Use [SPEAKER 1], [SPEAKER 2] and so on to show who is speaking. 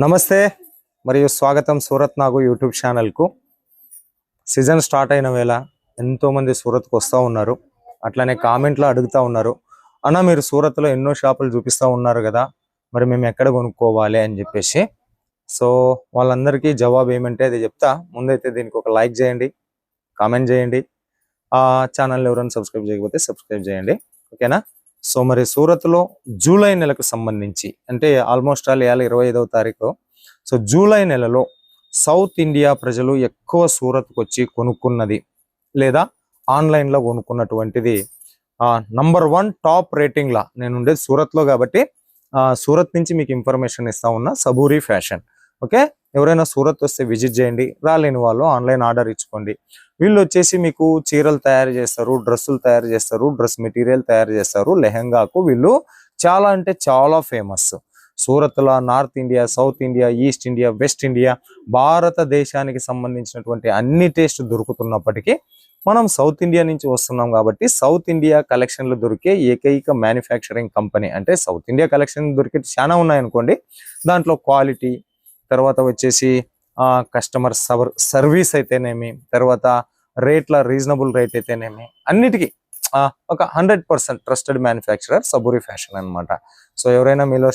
[SPEAKER 1] నమస్తే మరియు స్వాగతం సూరత్ నాగు యూట్యూబ్ ఛానల్కు. సీజన్ స్టార్ట్ అయిన వేళ ఎంతోమంది సూరత్కు వస్తూ ఉన్నారు. అట్లనే కామెంట్లో అడుగుతూ ఉన్నారు, అన్న మీరు సూరత్లో ఎన్నో షాపులు చూపిస్తూ ఉన్నారు కదా, మరి మేము ఎక్కడ కొనుక్కోవాలి అని చెప్పేసి. సో వాళ్ళందరికీ జవాబు ఏమంటే అది చెప్తా. ముందైతే దీనికి ఒక లైక్ చేయండి, కామెంట్ చేయండి. ఆ ఛానల్ ఎవరైనా సబ్స్క్రైబ్ చేయకపోతే సబ్స్క్రైబ్ చేయండి, ఓకేనా. సో మరి సూరత్లో జూలై నెలకు సంబంధించి అంటే ఆల్మోస్ట్ ఆల్ 25వ తారీఖు. సో జూలై నెలలో సౌత్ ఇండియా ప్రజలు ఎక్కువ సూరత్కు వచ్చి కొనుక్కున్నది లేదా ఆన్లైన్లో కొనుక్కున్నటువంటిది #1 టాప్ రేటింగ్లా నేను ఉండేది సూరత్లో కాబట్టి సూరత్ నుంచి మీకు ఇన్ఫర్మేషన్ ఇస్తా ఉన్నా. సబూరి ఫ్యాషన్, ఓకే. ఎవరైనా సూరత్ వస్తే విజిట్ చేయండి, రాలేని వాళ్ళు ఆన్లైన్ ఆర్డర్ ఇచ్చుకోండి. వీళ్ళు వచ్చేసి మీకు చీరలు తయారు చేస్తారు, డ్రెస్సులు తయారు చేస్తారు, డ్రెస్ మెటీరియల్ తయారు చేస్తారు. లెహంగాకు వీళ్ళు చాలా అంటే చాలా ఫేమస్. సూరత్లో North India, South India, East India, West India, భారతదేశానికి సంబంధించినటువంటి అన్ని టేస్ట్ దొరుకుతున్నప్పటికీ మనం సౌత్ ఇండియా నుంచి వస్తున్నాం కాబట్టి సౌత్ ఇండియా కలెక్షన్లు దొరికే ఏకైక మ్యానుఫ్యాక్చరింగ్ కంపెనీ అంటే సౌత్ ఇండియా కలెక్షన్ దొరికే చాలా ఉన్నాయనుకోండి. దాంట్లో క్వాలిటీ, తర్వాత వచ్చేసి కస్టమర్ సర్వీస్ అయితేనేమి, తర్వాత రేట్ల రీజనబుల్ రేట్ అయితేనేమి, అన్నిటికీ ఒక 100% ట్రస్టెడ్ మ్యానుఫ్యాక్చరర్ సబూరి ఫ్యాషన్ అనమాట. సో ఎవరైనా మీలో